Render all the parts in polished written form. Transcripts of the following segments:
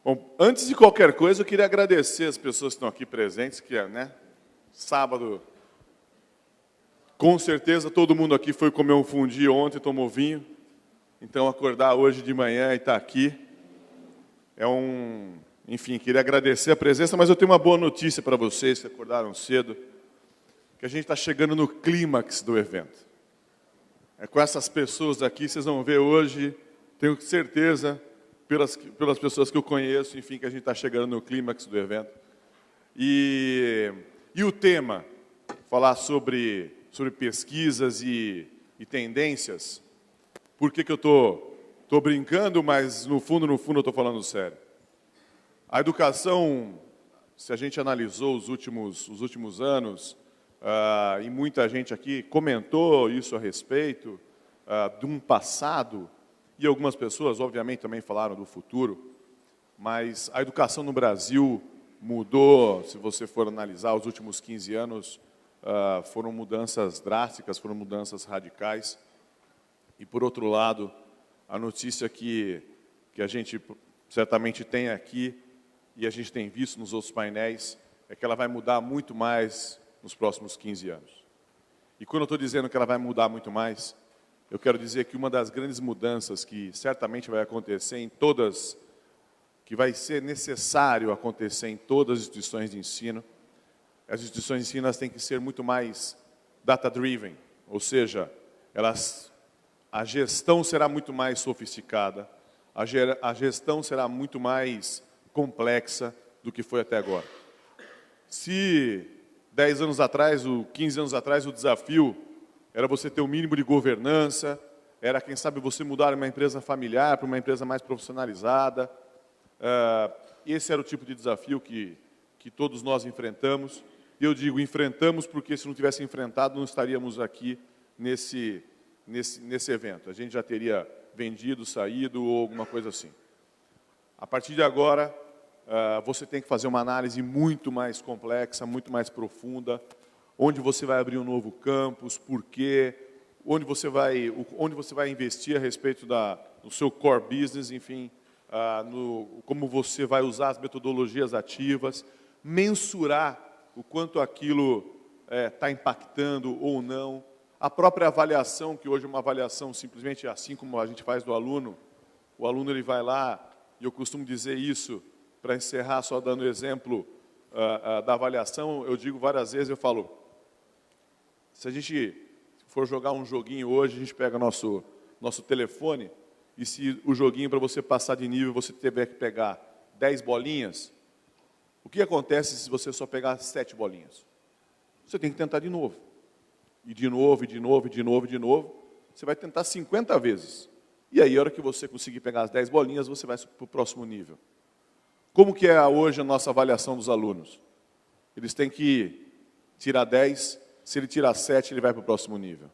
Bom, antes de qualquer coisa, eu queria agradecer as pessoas que estão aqui presentes, que é, sábado, com certeza todo mundo aqui foi comer um fundi ontem, tomou vinho, então acordar hoje de manhã e estar aqui enfim, queria agradecer a presença, mas eu tenho uma boa notícia para vocês que acordaram cedo, que a gente está chegando no clímax do evento. É com essas pessoas aqui, vocês vão ver hoje, tenho certeza, pelas pessoas que eu conheço, enfim, que a gente está chegando no clímax do evento. E o tema, falar sobre pesquisas e tendências, por que eu estou brincando, mas no fundo eu estou falando sério. A educação, se a gente analisou os últimos anos, e muita gente aqui comentou isso a respeito de um passado, e algumas pessoas, obviamente, também falaram do futuro, mas a educação no Brasil mudou, se você for analisar os últimos 15 anos, foram mudanças drásticas, foram mudanças radicais. E, por outro lado, a notícia que a gente certamente tem aqui, e a gente tem visto nos outros painéis, é que ela vai mudar muito mais nos próximos 15 anos. E quando eu estou dizendo que ela vai mudar muito mais, eu quero dizer que uma das grandes mudanças que certamente vai acontecer que vai ser necessário acontecer em todas as instituições de ensino, as instituições de ensino elas têm que ser muito mais data-driven, ou seja, a gestão será muito mais sofisticada, a gestão será muito mais complexa do que foi até agora. Se 10 anos atrás, 15 anos atrás, o desafio era você ter um mínimo de governança, era, quem sabe, você mudar uma empresa familiar para uma empresa mais profissionalizada. Esse era o tipo de desafio que todos nós enfrentamos. E eu digo enfrentamos porque, se não tivesse enfrentado, não estaríamos aqui nesse evento. A gente já teria vendido, saído ou alguma coisa assim. A partir de agora, você tem que fazer uma análise muito mais complexa, muito mais profunda, onde você vai abrir um novo campus, por quê, onde você vai investir a respeito do seu core business, enfim, como você vai usar as metodologias ativas, mensurar o quanto aquilo está impactando ou não, a própria avaliação, que hoje é uma avaliação simplesmente assim como a gente faz do aluno, o aluno ele vai lá, e eu costumo dizer isso, para encerrar, só dando exemplo da avaliação, eu digo várias vezes, eu falo, se a gente for jogar um joguinho hoje, a gente pega nosso telefone, e se o joguinho, para você passar de nível, você tiver que pegar 10 bolinhas, o que acontece se você só pegar 7 bolinhas? Você tem que tentar de novo. E de novo, e de novo, e de novo, e de novo. Você vai tentar 50 vezes. E aí, a hora que você conseguir pegar as 10 bolinhas, você vai para o próximo nível. Como que é hoje a nossa avaliação dos alunos? Eles têm que tirar 10, se ele tirar 7, ele vai para o próximo nível.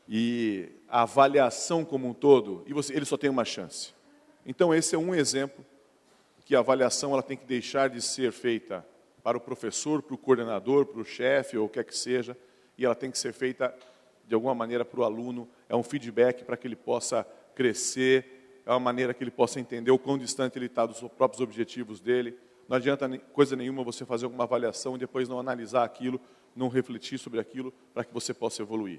E a avaliação como um todo, ele só tem uma chance. Então, esse é um exemplo que a avaliação ela tem que deixar de ser feita para o professor, para o coordenador, para o chefe, ou o que quer que seja, e ela tem que ser feita, de alguma maneira, para o aluno. É um feedback para que ele possa crescer, é uma maneira que ele possa entender o quão distante ele está dos próprios objetivos dele. Não adianta coisa nenhuma você fazer alguma avaliação e depois não analisar aquilo, não refletir sobre aquilo, para que você possa evoluir.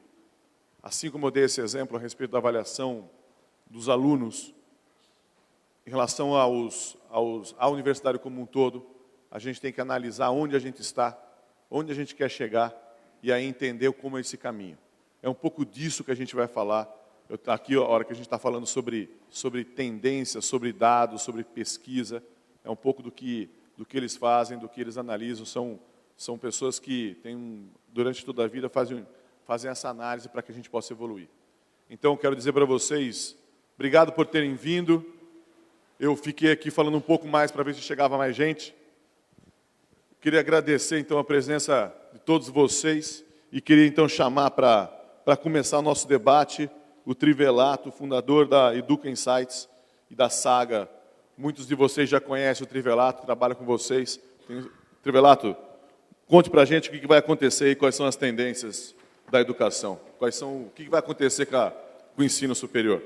Assim como eu dei esse exemplo a respeito da avaliação dos alunos, em relação à universidade como um todo, a gente tem que analisar onde a gente está, onde a gente quer chegar, e aí entender como é esse caminho. É um pouco disso que a gente vai falar. Aqui, a hora que a gente está falando sobre tendências, sobre dados, sobre pesquisa, é um pouco do que eles fazem, do que eles analisam. São pessoas que durante toda a vida fazem essa análise para que a gente possa evoluir. Então, quero dizer para vocês, obrigado por terem vindo. Eu fiquei aqui falando um pouco mais para ver se chegava mais gente. Queria agradecer, então, a presença de todos vocês e queria, então, chamar para começar o nosso debate o Trivelato, fundador da Educa Insights e da Saga. Muitos de vocês já conhecem o Trivelato, trabalham com vocês. Trivelato, conte para a gente o que vai acontecer e quais são as tendências da educação. O que vai acontecer com o ensino superior.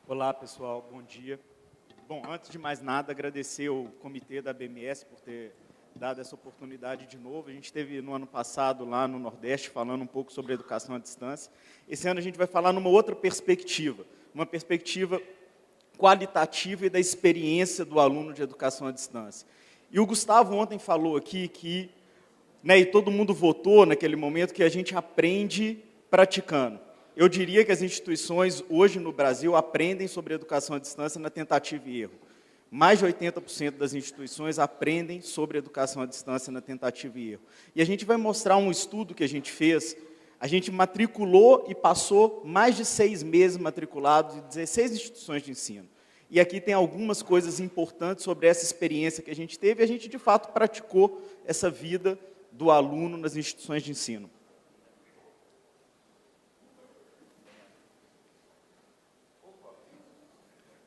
Olá, pessoal. Bom dia. Bom, antes de mais nada, agradecer o comitê da BMS por ter dado essa oportunidade de novo. A gente esteve no ano passado lá no Nordeste falando um pouco sobre educação à distância. Esse ano a gente vai falar numa outra perspectiva, uma perspectiva qualitativa e da experiência do aluno de educação à distância. E o Gustavo ontem falou aqui que, e todo mundo votou naquele momento, que a gente aprende praticando. Eu diria que as instituições hoje no Brasil aprendem sobre educação à distância na tentativa e erro. Mais de 80% das instituições aprendem sobre educação à distância na tentativa e erro. E a gente vai mostrar um estudo que a gente fez. A gente matriculou e passou mais de 6 meses matriculados em 16 instituições de ensino. E aqui tem algumas coisas importantes sobre essa experiência que a gente teve, e a gente, de fato, praticou essa vida do aluno nas instituições de ensino.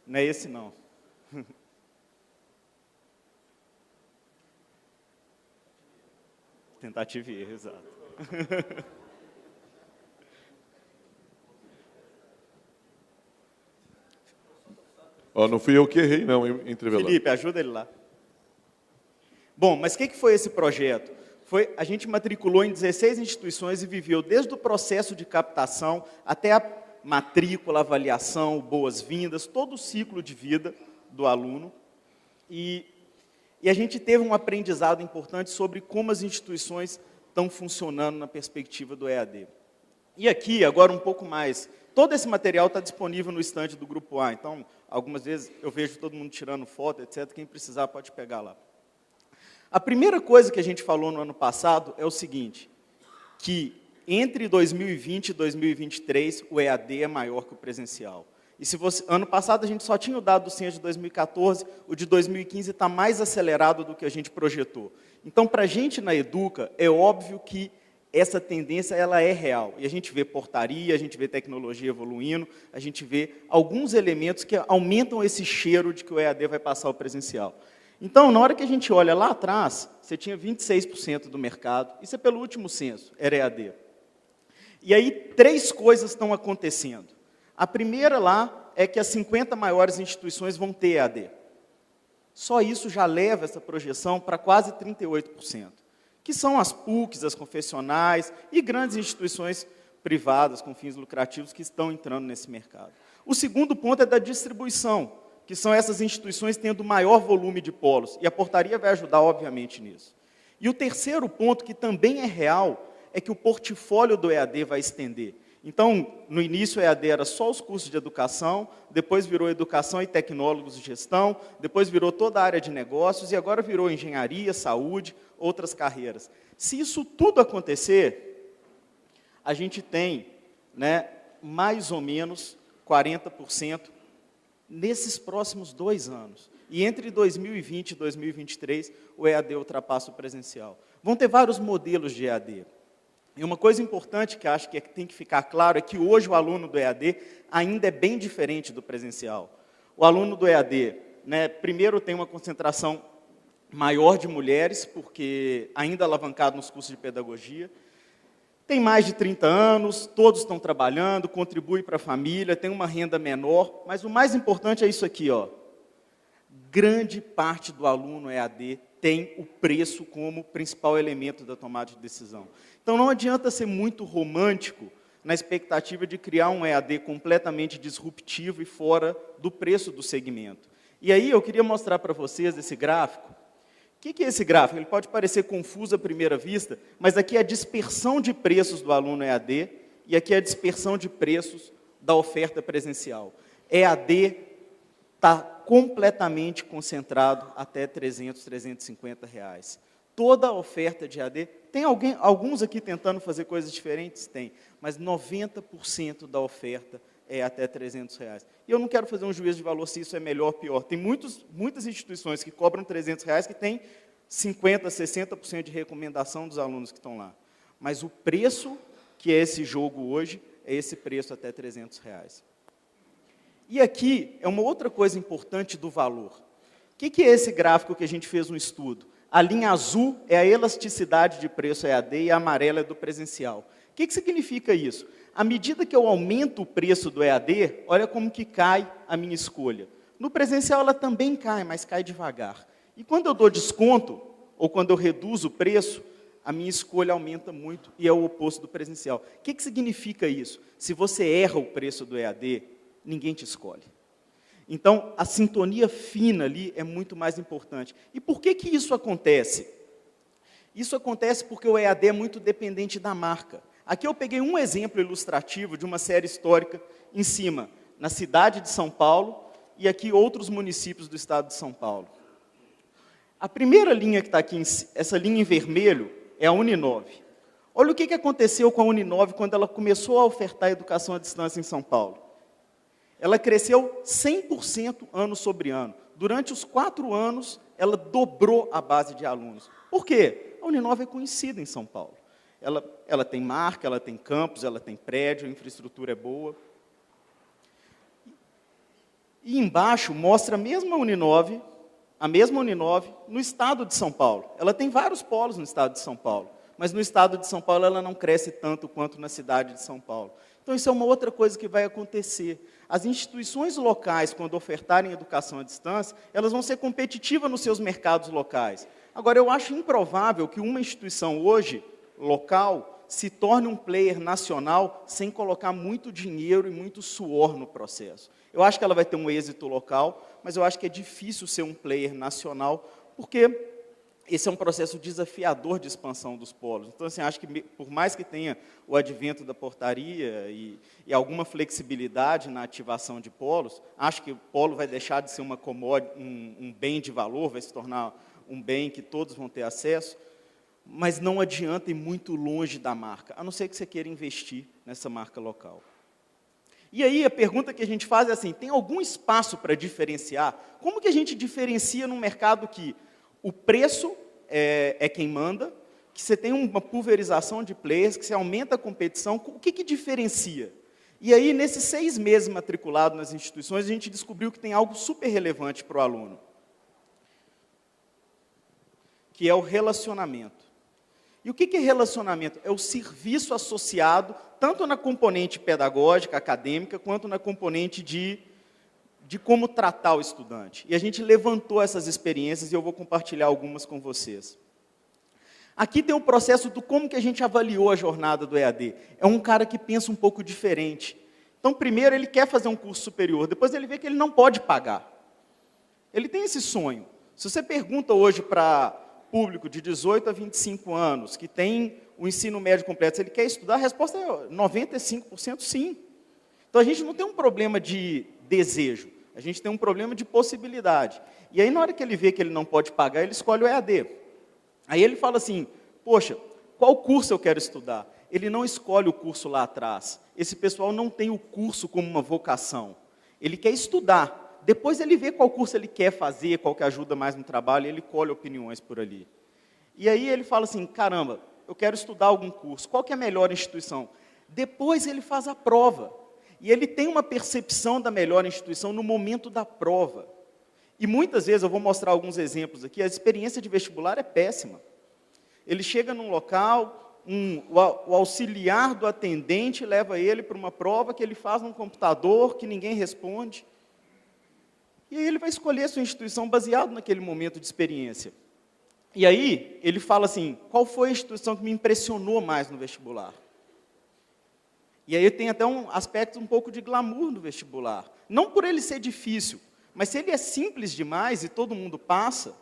Não é esse, não. Tentativa e erro, exato. Não fui eu que errei, não, entrevelado. Felipe, ajuda ele lá. Bom, mas o que foi esse projeto? A gente matriculou em 16 instituições e viveu desde o processo de captação até a matrícula, avaliação, boas-vindas, todo o ciclo de vida do aluno. E a gente teve um aprendizado importante sobre como as instituições estão funcionando na perspectiva do EAD. E aqui, agora um pouco mais, todo esse material está disponível no estande do Grupo A, então, algumas vezes eu vejo todo mundo tirando foto, etc., quem precisar pode pegar lá. A primeira coisa que a gente falou no ano passado é o seguinte, que entre 2020 e 2023, o EAD é maior que o presencial. E se você, ano passado a gente só tinha o dado do censo de 2014, o de 2015 está mais acelerado do que a gente projetou. Então, para a gente na Educa, é óbvio que essa tendência ela é real. E a gente vê portaria, a gente vê tecnologia evoluindo, a gente vê alguns elementos que aumentam esse cheiro de que o EAD vai passar ao presencial. Então, na hora que a gente olha lá atrás, você tinha 26% do mercado, isso é pelo último censo, era EAD. E aí, 3 coisas estão acontecendo. A primeira lá é que as 50 maiores instituições vão ter EAD. Só isso já leva essa projeção para quase 38%, que são as PUCs, as confessionais e grandes instituições privadas com fins lucrativos que estão entrando nesse mercado. O segundo ponto é da distribuição, que são essas instituições tendo maior volume de polos, e a portaria vai ajudar, obviamente, nisso. E o terceiro ponto, que também é real, é que o portfólio do EAD vai estender. Então, no início, o EAD era só os cursos de educação, depois virou educação e tecnólogos de gestão, depois virou toda a área de negócios, e agora virou engenharia, saúde, outras carreiras. Se isso tudo acontecer, a gente tem, mais ou menos 40% nesses próximos 2 anos. E entre 2020 e 2023, o EAD ultrapassa o presencial. Vão ter vários modelos de EAD. E uma coisa importante que acho que tem que ficar claro é que hoje o aluno do EAD ainda é bem diferente do presencial. O aluno do EAD, primeiro tem uma concentração maior de mulheres, porque ainda alavancado nos cursos de pedagogia, tem mais de 30 anos, todos estão trabalhando, contribuem para a família, tem uma renda menor, mas o mais importante é isso aqui, ó. Grande parte do aluno EAD tem o preço como principal elemento da tomada de decisão. Então, não adianta ser muito romântico na expectativa de criar um EAD completamente disruptivo e fora do preço do segmento. E aí, eu queria mostrar para vocês esse gráfico. O que é esse gráfico? Ele pode parecer confuso à primeira vista, mas aqui é a dispersão de preços do aluno EAD e aqui é a dispersão de preços da oferta presencial. EAD está completamente concentrado até R$ 300, R$ 350. Toda a oferta de EAD, tem alguns aqui tentando fazer coisas diferentes? Tem, mas 90% da oferta é até R$ 300. E eu não quero fazer um juízo de valor se isso é melhor ou pior. Tem muitas instituições que cobram R$ 300 que têm 50%, 60% de recomendação dos alunos que estão lá. Mas o preço que é esse jogo hoje é esse preço até R$ 300. E aqui é uma outra coisa importante do valor. O que é esse gráfico que a gente fez um estudo? A linha azul é a elasticidade de preço EAD e a amarela é do presencial. O que significa isso? À medida que eu aumento o preço do EAD, olha como que cai a minha escolha. No presencial ela também cai, mas cai devagar. E quando eu dou desconto, ou quando eu reduzo o preço, a minha escolha aumenta muito e é o oposto do presencial. O que significa isso? Se você erra o preço do EAD, ninguém te escolhe. Então, a sintonia fina ali é muito mais importante. E por que isso acontece? Isso acontece porque o EAD é muito dependente da marca. Aqui eu peguei um exemplo ilustrativo de uma série histórica em cima, na cidade de São Paulo, e aqui outros municípios do estado de São Paulo. A primeira linha que está aqui, essa linha em vermelho, é a Uninove. Olha o que aconteceu com a Uninove quando ela começou a ofertar educação à distância em São Paulo. Ela cresceu 100% ano sobre ano. Durante os 4 anos, ela dobrou a base de alunos. Por quê? A Uninove é conhecida em São Paulo. Ela tem marca, ela tem campus, ela tem prédio, a infraestrutura é boa. E embaixo mostra a mesma Uninove no estado de São Paulo. Ela tem vários polos no estado de São Paulo, mas no estado de São Paulo ela não cresce tanto quanto na cidade de São Paulo. Então isso é uma outra coisa que vai acontecer. As instituições locais, quando ofertarem educação à distância, elas vão ser competitivas nos seus mercados locais. Agora, eu acho improvável que uma instituição hoje, local, se torne um player nacional sem colocar muito dinheiro e muito suor no processo. Eu acho que ela vai ter um êxito local, mas eu acho que é difícil ser um player nacional, porque esse é um processo desafiador de expansão dos polos. Então, assim, acho que, por mais que tenha o advento da portaria e alguma flexibilidade na ativação de polos, acho que o polo vai deixar de ser uma um bem de valor, vai se tornar um bem que todos vão ter acesso, mas não adianta ir muito longe da marca, a não ser que você queira investir nessa marca local. E aí a pergunta que a gente faz é assim, tem algum espaço para diferenciar? Como que a gente diferencia num mercado que o preço é quem manda, que você tem uma pulverização de players, que você aumenta a competição, o que diferencia? E aí, nesses 6 meses matriculado nas instituições, a gente descobriu que tem algo super relevante para o aluno, que é o relacionamento. E o que é relacionamento? É o serviço associado, tanto na componente pedagógica, acadêmica, quanto na componente de como tratar o estudante. E a gente levantou essas experiências e eu vou compartilhar algumas com vocês. Aqui tem o processo do como que a gente avaliou a jornada do EAD. É um cara que pensa um pouco diferente. Então, primeiro, ele quer fazer um curso superior, depois ele vê que ele não pode pagar. Ele tem esse sonho. Se você pergunta hoje para público de 18 a 25 anos, que tem o ensino médio completo, se ele quer estudar, a resposta é 95% sim. Então, a gente não tem um problema de desejo, a gente tem um problema de possibilidade. E aí, na hora que ele vê que ele não pode pagar, ele escolhe o EAD. Aí ele fala assim, poxa, qual curso eu quero estudar? Ele não escolhe o curso lá atrás. Esse pessoal não tem o curso como uma vocação. Ele quer estudar. Depois ele vê qual curso ele quer fazer, qual que ajuda mais no trabalho, e ele colhe opiniões por ali. E aí ele fala assim, caramba, eu quero estudar algum curso, qual que é a melhor instituição? Depois ele faz a prova. E ele tem uma percepção da melhor instituição no momento da prova. E muitas vezes, eu vou mostrar alguns exemplos aqui, a experiência de vestibular é péssima. Ele chega num local, o auxiliar do atendente leva ele para uma prova que ele faz num computador, que ninguém responde. E aí ele vai escolher a sua instituição baseado naquele momento de experiência. E aí, ele fala assim, qual foi a instituição que me impressionou mais no vestibular? E aí tem até um aspecto um pouco de glamour no vestibular. Não por ele ser difícil, mas se ele é simples demais e todo mundo passa,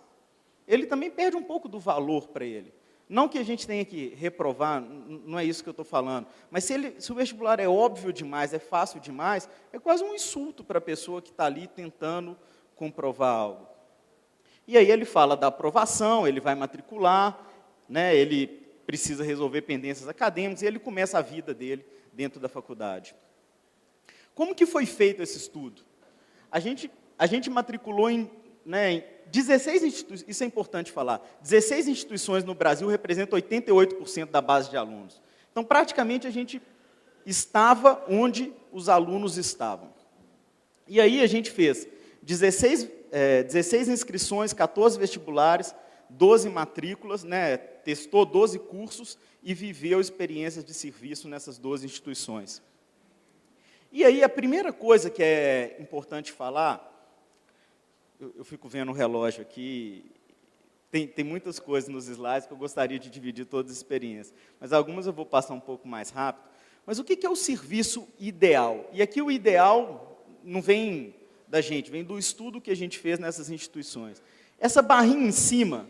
ele também perde um pouco do valor para ele. Não que a gente tenha que reprovar, não é isso que eu estou falando, mas se o vestibular é óbvio demais, é fácil demais, é quase um insulto para a pessoa que está ali tentando comprovar algo. E aí ele fala da aprovação, ele vai matricular, né, ele precisa resolver pendências acadêmicas, e ele começa a vida dele dentro da faculdade. Como que foi feito esse estudo? A gente matriculou em 16 instituições, isso é importante falar, 16 instituições no Brasil representam 88% da base de alunos. Então, praticamente, a gente estava onde os alunos estavam. E aí a gente fez 16 inscrições, 14 vestibulares, 12 matrículas, né, testou 12 cursos e viveu experiências de serviço nessas 12 instituições. E aí, a primeira coisa que é importante falar eu fico vendo o relógio aqui, tem muitas coisas nos slides que eu gostaria de dividir todas as experiências, mas algumas eu vou passar um pouco mais rápido. Mas o que é o serviço ideal? E aqui o ideal não vem da gente, vem do estudo que a gente fez nessas instituições. Essa barrinha em cima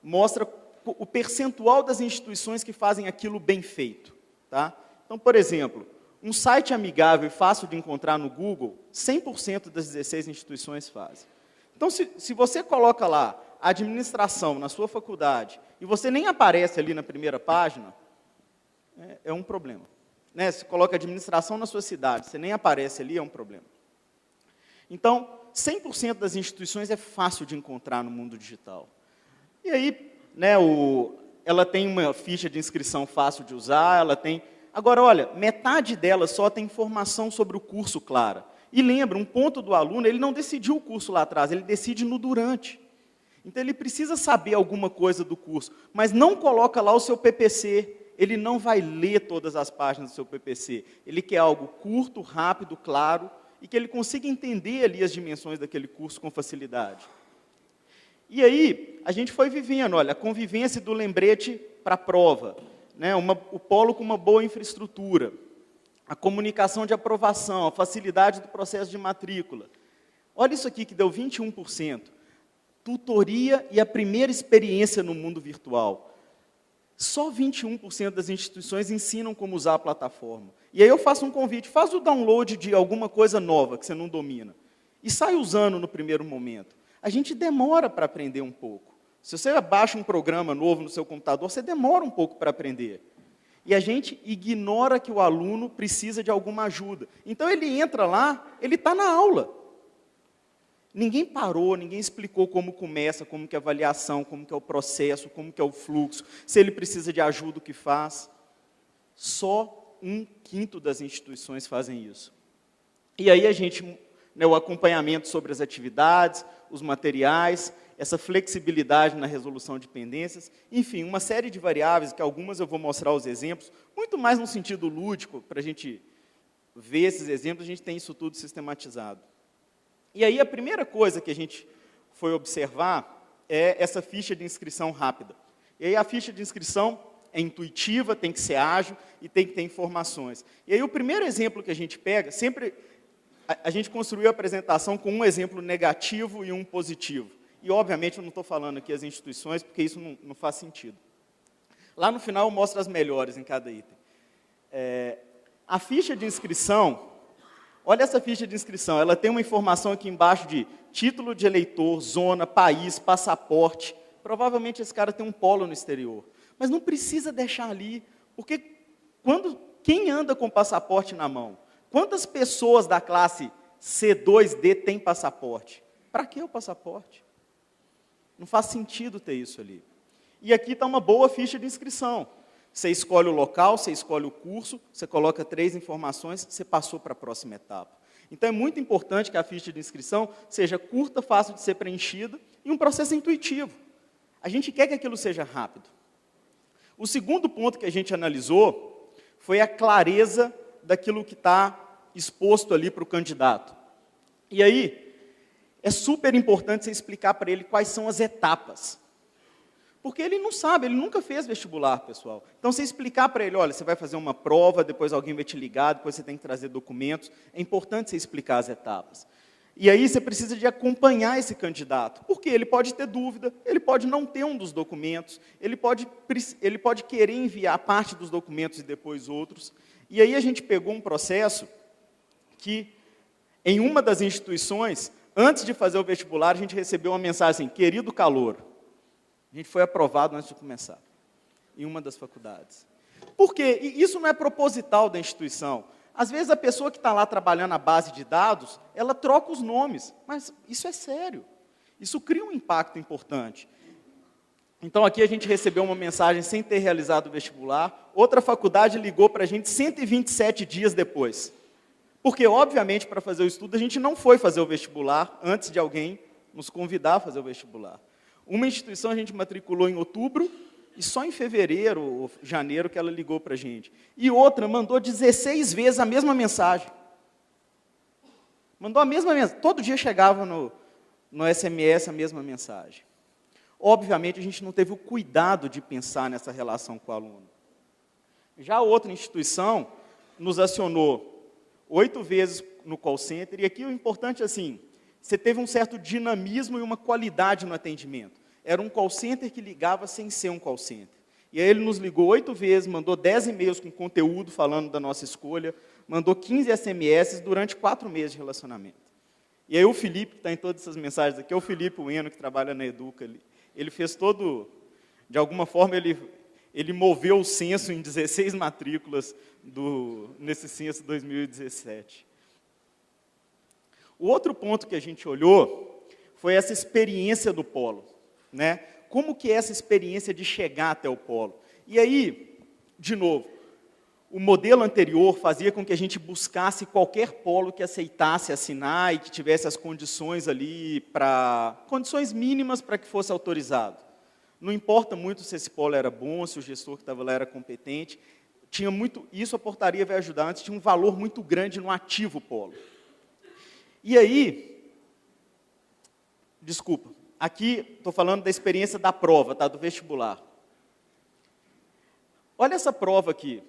mostra o percentual das instituições que fazem aquilo bem feito. Tá? Então, por exemplo, um site amigável e fácil de encontrar no Google, 100% das 16 instituições fazem. Então, se você coloca lá administração na sua faculdade e você nem aparece ali na primeira página, é um problema. Né? Se coloca administração na sua cidade, você nem aparece ali, é um problema. Então, 100% das instituições é fácil de encontrar no mundo digital. E aí, né, ela tem uma ficha de inscrição fácil de usar, ela tem... Agora, olha, metade dela só tem informação sobre o curso clara. E lembra, um ponto do aluno, ele não decidiu o curso lá atrás, ele decide no durante. Então, ele precisa saber alguma coisa do curso, mas não coloca lá o seu PPC, ele não vai ler todas as páginas do seu PPC. Ele quer algo curto, rápido, claro, e que ele consiga entender ali as dimensões daquele curso com facilidade. E aí, a gente foi vivendo, olha, a convivência do lembrete para a prova, né, o polo com uma boa infraestrutura, a comunicação de aprovação, a facilidade do processo de matrícula. Olha isso aqui que deu 21%. Tutoria e a primeira experiência no mundo virtual. Só 21% das instituições ensinam como usar a plataforma. E aí eu faço um convite, faz o download de alguma coisa nova que você não domina. E sai usando no primeiro momento. A gente demora para aprender um pouco. Se você baixa um programa novo no seu computador, você demora um pouco para aprender. E a gente ignora que o aluno precisa de alguma ajuda. Então ele entra lá, ele está na aula. Ninguém parou, ninguém explicou como começa, como que é a avaliação, como que é o processo, como que é o fluxo, se ele precisa de ajuda, o que faz. Só 1/5 das instituições fazem isso. E aí a gente, né, o acompanhamento sobre as atividades, os materiais, essa flexibilidade na resolução de pendências, enfim, uma série de variáveis, que algumas eu vou mostrar os exemplos, muito mais no sentido lúdico, para a gente ver esses exemplos, a gente tem isso tudo sistematizado. E aí a primeira coisa que a gente foi observar é essa ficha de inscrição rápida. E aí a ficha de inscrição é intuitiva, tem que ser ágil e tem que ter informações. E aí o primeiro exemplo que a gente pega, sempre a gente construiu a apresentação com um exemplo negativo e um positivo. E obviamente eu não estou falando aqui as instituições, porque isso não faz sentido. Lá no final eu mostro as melhores em cada item. A ficha de inscrição... Olha essa ficha de inscrição, ela tem uma informação aqui embaixo de título de eleitor, zona, país, passaporte. Provavelmente esse cara tem um polo no exterior. Mas não precisa deixar ali, porque quem anda com passaporte na mão? Quantas pessoas da classe C2D têm passaporte? Para que o passaporte? Não faz sentido ter isso ali. E aqui está uma boa ficha de inscrição. Você escolhe o local, você escolhe o curso, você coloca 3 informações, você passou para a próxima etapa. Então, é muito importante que a ficha de inscrição seja curta, fácil de ser preenchida e um processo intuitivo. A gente quer que aquilo seja rápido. O segundo ponto que a gente analisou foi a clareza daquilo que está exposto ali para o candidato. E aí, é super importante você explicar para ele quais são as etapas. Porque ele não sabe, ele nunca fez vestibular, pessoal. Então, você explicar para ele, olha, você vai fazer uma prova, depois alguém vai te ligar, depois você tem que trazer documentos. É importante você explicar as etapas. E aí, você precisa de acompanhar esse candidato. Porque ele pode ter dúvida, ele pode não ter um dos documentos, ele pode querer enviar parte dos documentos e depois outros. E aí, a gente pegou um processo que, em uma das instituições, antes de fazer o vestibular, a gente recebeu uma mensagem assim, querido calouro, a gente foi aprovado antes de começar, em uma das faculdades. Por quê? E isso não é proposital da instituição. Às vezes a pessoa que está lá trabalhando a base de dados, ela troca os nomes, mas isso é sério. Isso cria um impacto importante. Então aqui a gente recebeu uma mensagem sem ter realizado o vestibular, outra faculdade ligou para a gente 127 dias depois. Porque, obviamente, para fazer o estudo, a gente não foi fazer o vestibular antes de alguém nos convidar a fazer o vestibular. Uma instituição a gente matriculou em outubro, e só em fevereiro ou janeiro que ela ligou para a gente. E outra mandou 16 vezes a mesma mensagem. Mandou a mesma mensagem. Todo dia chegava no SMS a mesma mensagem. Obviamente, a gente não teve o cuidado de pensar nessa relação com o aluno. Já a outra instituição nos acionou 8 vezes no call center, e aqui o importante é assim, você teve um certo dinamismo e uma qualidade no atendimento. Era um call center que ligava sem ser um call center. E aí ele nos ligou 8 vezes, mandou 10 e-mails com conteúdo falando da nossa escolha, mandou 15 SMS durante 4 meses de relacionamento. E aí o Felipe, que está em todas essas mensagens aqui, é o Felipe Ueno, que trabalha na Educa, ele fez todo, de alguma forma, ele moveu o censo em 16 matrículas nesse censo 2017. O outro ponto que a gente olhou foi essa experiência do polo, né? Como que é essa experiência de chegar até o polo? E aí, de novo, o modelo anterior fazia com que a gente buscasse qualquer polo que aceitasse assinar e que tivesse as condições ali condições mínimas para que fosse autorizado. Não importa muito se esse polo era bom, se o gestor que estava lá era competente, isso a portaria vai ajudar, antes tinha um valor muito grande no ativo polo. E aí, desculpa, aqui estou falando da experiência da prova, tá, do vestibular. Olha essa prova aqui.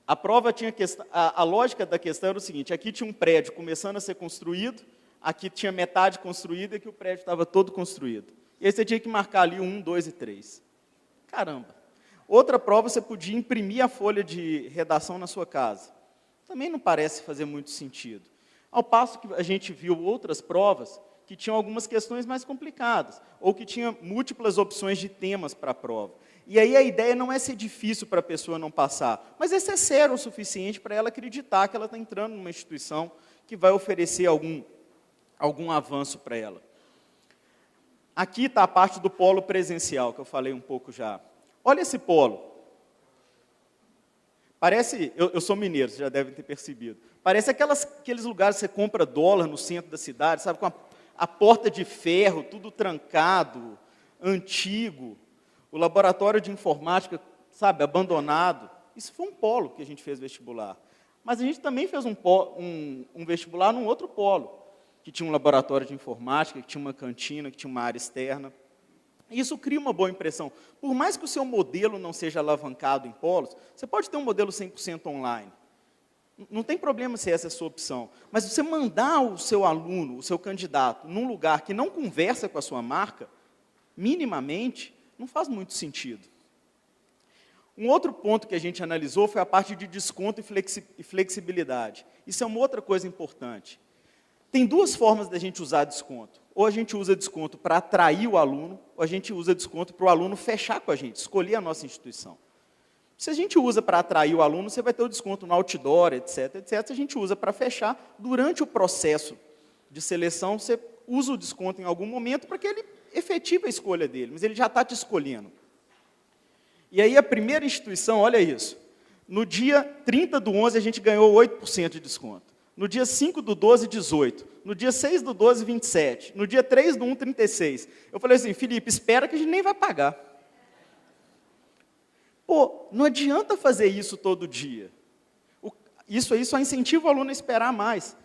A prova tinha a lógica da questão era o seguinte, aqui tinha um prédio começando a ser construído, aqui tinha metade construída e aqui o prédio estava todo construído. E aí você tinha que marcar ali 1, 2 e 3. Caramba. Outra prova, você podia imprimir a folha de redação na sua casa. Também não parece fazer muito sentido. Ao passo que a gente viu outras provas que tinham algumas questões mais complicadas, ou que tinham múltiplas opções de temas para a prova. E aí a ideia não é ser difícil para a pessoa não passar, mas é ser sério o suficiente para ela acreditar que ela está entrando numa instituição que vai oferecer algum avanço para ela. Aqui está a parte do polo presencial, que eu falei um pouco já. Olha esse polo. Parece, eu sou mineiro, vocês já devem ter percebido. Parece aqueles lugares que você compra dólar no centro da cidade, sabe, com a porta de ferro, tudo trancado, antigo. O laboratório de informática, sabe, abandonado. Isso foi um polo que a gente fez vestibular. Mas a gente também fez um vestibular num outro polo, que tinha um laboratório de informática, que tinha uma cantina, que tinha uma área externa. E isso cria uma boa impressão. Por mais que o seu modelo não seja alavancado em polos, você pode ter um modelo 100% online. Não tem problema se essa é a sua opção. Mas você mandar o seu aluno, o seu candidato, num lugar que não conversa com a sua marca, minimamente, não faz muito sentido. Um outro ponto que a gente analisou foi a parte de desconto e flexibilidade. Isso é uma outra coisa importante. Tem 2 formas da gente usar desconto. Ou a gente usa desconto para atrair o aluno, ou a gente usa desconto para o aluno fechar com a gente, escolher a nossa instituição. Se a gente usa para atrair o aluno, você vai ter o desconto no outdoor, etc, etc. Se a gente usa para fechar, durante o processo de seleção, você usa o desconto em algum momento para que ele efetive a escolha dele, mas ele já está te escolhendo. E aí a primeira instituição, olha isso, no dia 30/11 a gente ganhou 8% de desconto, no dia 5/12, 18%, no dia 6/12, 27%, no dia 3/1, 36%. Eu falei assim, Felipe, espera que a gente nem vai pagar. Pô, não adianta fazer isso todo dia. Isso aí só incentiva o aluno a esperar mais.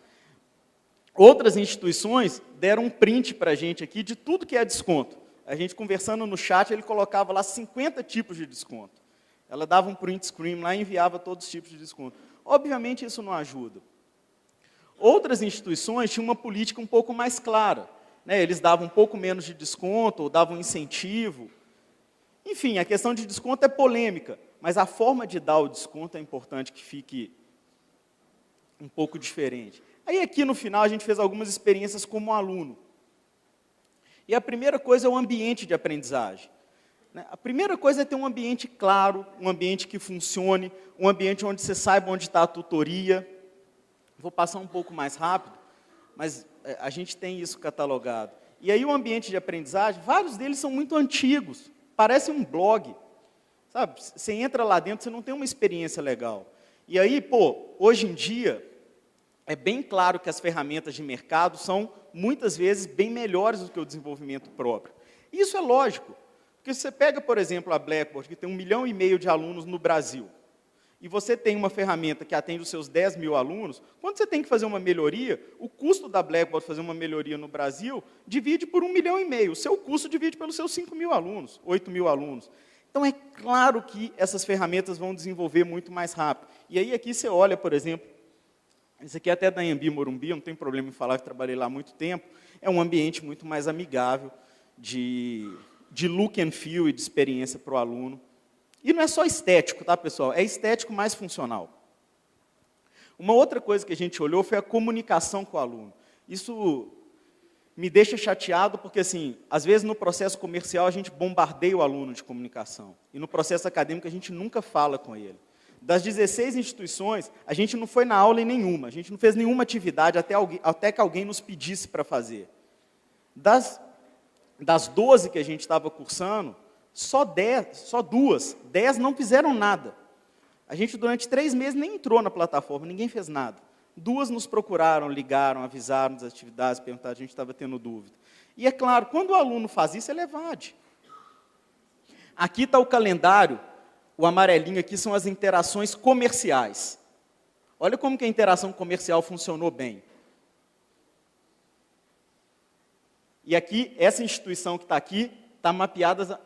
Outras instituições deram um print para a gente aqui de tudo que é desconto. A gente conversando no chat, ele colocava lá 50 tipos de desconto. Ela dava um print screen lá e enviava todos os tipos de desconto. Obviamente isso não ajuda. Outras instituições tinham uma política um pouco mais clara, né? Eles davam um pouco menos de desconto, ou davam incentivo. Enfim, a questão de desconto é polêmica, mas a forma de dar o desconto é importante que fique um pouco diferente. Aí aqui no final a gente fez algumas experiências como aluno. E a primeira coisa é o ambiente de aprendizagem. A primeira coisa é ter um ambiente claro, um ambiente que funcione, um ambiente onde você saiba onde está a tutoria. Vou passar um pouco mais rápido, mas a gente tem isso catalogado. E aí o ambiente de aprendizagem, vários deles são muito antigos, parece um blog. Sabe? Você entra lá dentro, você não tem uma experiência legal. E aí, hoje em dia, é bem claro que as ferramentas de mercado são, muitas vezes, bem melhores do que o desenvolvimento próprio. Isso é lógico, porque se você pega, por exemplo, a Blackboard, que tem 1,5 milhão de alunos no Brasil, e você tem uma ferramenta que atende os seus 10 mil alunos, quando você tem que fazer uma melhoria, o custo da Blackboard fazer uma melhoria no Brasil divide por 1,5 milhão. O seu custo divide pelos seus 5 mil alunos, 8 mil alunos. Então, é claro que essas ferramentas vão desenvolver muito mais rápido. E aí, aqui você olha, por exemplo, esse aqui é até da Anhembi Morumbi, eu não tenho problema em falar que trabalhei lá há muito tempo, é um ambiente muito mais amigável de look and feel e de experiência para o aluno. E não é só estético, tá, pessoal? É estético mais funcional. Uma outra coisa que a gente olhou foi a comunicação com o aluno. Isso me deixa chateado porque, assim, às vezes no processo comercial a gente bombardeia o aluno de comunicação. E no processo acadêmico a gente nunca fala com ele. Das 16 instituições, a gente não foi na aula em nenhuma. A gente não fez nenhuma atividade até que alguém nos pedisse para fazer. Das 12 que a gente estava cursando, só 2, 10 não fizeram nada. A gente, durante 3 meses, nem entrou na plataforma, ninguém fez nada. 2 nos procuraram, ligaram, avisaram das atividades, perguntaram, a gente estava tendo dúvida. E é claro, quando o aluno faz isso, ele evade. Aqui está o calendário, o amarelinho aqui são as interações comerciais. Olha como que a interação comercial funcionou bem. E aqui, essa instituição que está aqui, está mapeada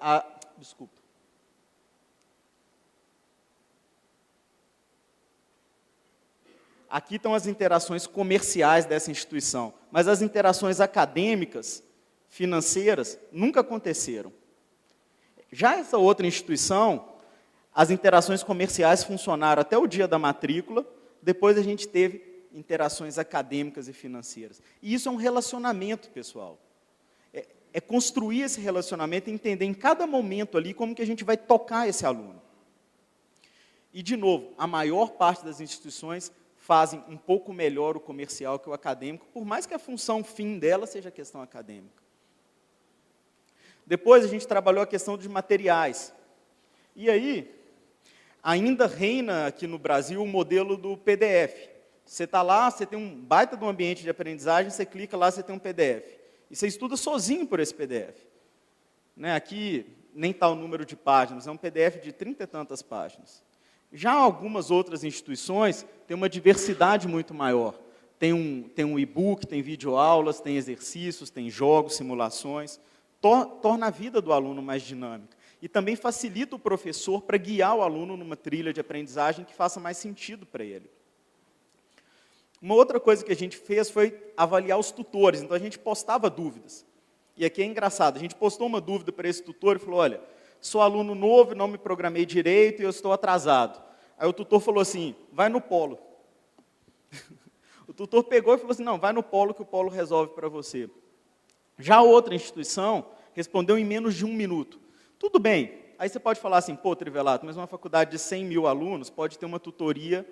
desculpa. Aqui estão as interações comerciais dessa instituição, mas as interações acadêmicas, financeiras, nunca aconteceram. Já essa outra instituição, as interações comerciais funcionaram até o dia da matrícula, depois a gente teve interações acadêmicas e financeiras. E isso é um relacionamento, pessoal. É construir esse relacionamento e entender em cada momento ali como que a gente vai tocar esse aluno. E, de novo, a maior parte das instituições fazem um pouco melhor o comercial que o acadêmico, por mais que a função fim dela seja a questão acadêmica. Depois a gente trabalhou a questão de materiais. E aí, ainda reina aqui no Brasil o modelo do PDF. Você está lá, você tem um baita de um ambiente de aprendizagem, você clica lá, você tem um PDF. E você estuda sozinho por esse PDF. Né? Aqui nem está o número de páginas, é um PDF de 30 e tantas páginas. Já algumas outras instituições têm uma diversidade muito maior. Tem um e-book, tem videoaulas, tem exercícios, tem jogos, simulações. Torna a vida do aluno mais dinâmica. E também facilita o professor para guiar o aluno numa trilha de aprendizagem que faça mais sentido para ele. Uma outra coisa que a gente fez foi avaliar os tutores. Então, a gente postava dúvidas. E aqui é engraçado, a gente postou uma dúvida para esse tutor e falou, olha, sou aluno novo, não me programei direito e eu estou atrasado. Aí o tutor falou assim, vai no polo. O tutor pegou e falou assim, não, vai no polo que o polo resolve para você. Já a outra instituição respondeu em menos de 1 minuto. Tudo bem. Aí você pode falar assim, pô, Trivelato, mas uma faculdade de 100 mil alunos pode ter uma tutoria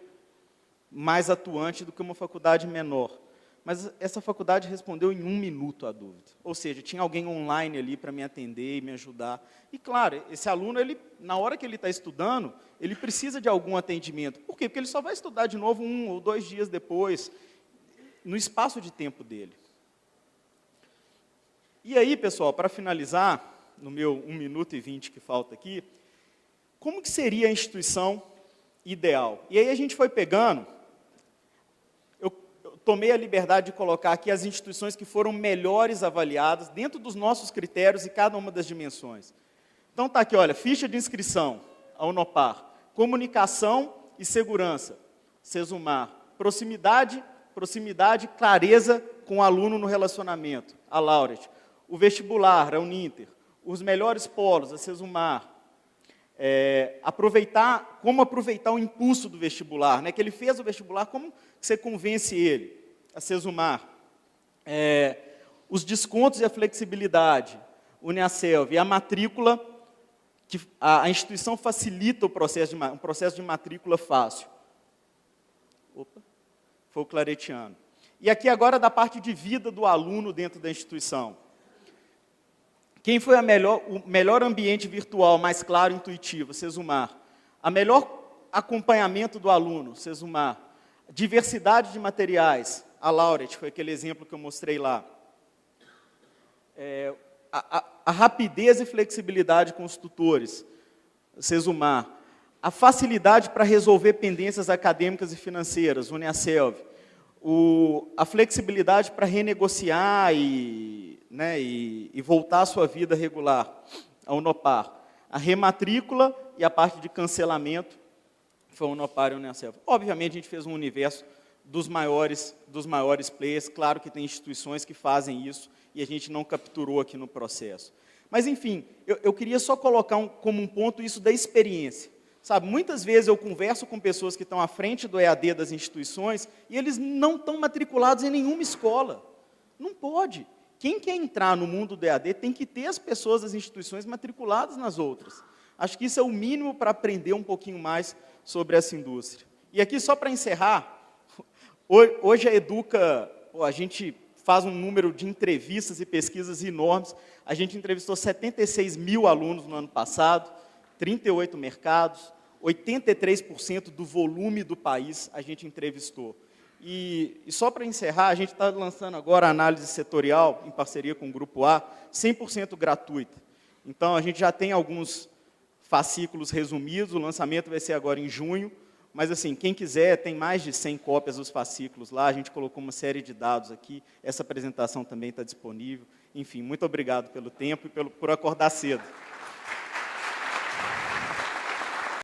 mais atuante do que uma faculdade menor. Mas essa faculdade respondeu em 1 minuto a dúvida. Ou seja, tinha alguém online ali para me atender e me ajudar. E, claro, esse aluno, na hora que ele está estudando, ele precisa de algum atendimento. Por quê? Porque ele só vai estudar de novo 1 ou 2 dias depois, no espaço de tempo dele. E aí, pessoal, para finalizar, no meu 1 minuto e 20 que falta aqui, como que seria a instituição ideal? E aí a gente foi pegando, eu tomei a liberdade de colocar aqui as instituições que foram melhores avaliadas dentro dos nossos critérios e cada uma das dimensões. Então está aqui, olha, ficha de inscrição, a Unopar, comunicação e segurança, Sesumar, proximidade, clareza com o aluno no relacionamento, a Laureate, o vestibular, a Uninter, os melhores polos, a Sesumar, como aproveitar o impulso do vestibular, né? Que ele fez o vestibular, como você convence ele, a Sesumar, os descontos e a flexibilidade, Uniaselv, e a matrícula, que a instituição facilita um processo de matrícula fácil. Foi o Claretiano. E aqui agora da parte de vida do aluno dentro da instituição. Quem foi o melhor ambiente virtual, mais claro e intuitivo? Sesumar. A melhor acompanhamento do aluno? Sesumar. Diversidade de materiais? A Laureate, foi aquele exemplo que eu mostrei lá. A rapidez e flexibilidade com os tutores? Sesumar. A facilidade para resolver pendências acadêmicas e financeiras, Uniaselv. A flexibilidade para renegociar e voltar à sua vida regular, a Unopar. A rematrícula e a parte de cancelamento, foi a Unopar e a Uniaselv. Obviamente, a gente fez um universo dos maiores players. Claro que tem instituições que fazem isso e a gente não capturou aqui no processo. Mas, enfim, eu queria só colocar como um ponto isso da experiência. Sabe, muitas vezes eu converso com pessoas que estão à frente do EAD das instituições e eles não estão matriculados em nenhuma escola. Não pode. Quem quer entrar no mundo do EAD tem que ter as pessoas das instituições matriculadas nas outras. Acho que isso é o mínimo para aprender um pouquinho mais sobre essa indústria. E aqui, só para encerrar, hoje a Educa, a gente faz um número de entrevistas e pesquisas enormes. A gente entrevistou 76 mil alunos no ano passado, 38 mercados, 83% do volume do país a gente entrevistou. E só para encerrar, a gente está lançando agora a análise setorial, em parceria com o Grupo A, 100% gratuita. Então, a gente já tem alguns fascículos resumidos, o lançamento vai ser agora em junho, mas, assim, quem quiser, tem mais de 100 cópias dos fascículos lá, a gente colocou uma série de dados aqui, essa apresentação também está disponível. Enfim, muito obrigado pelo tempo e por acordar cedo.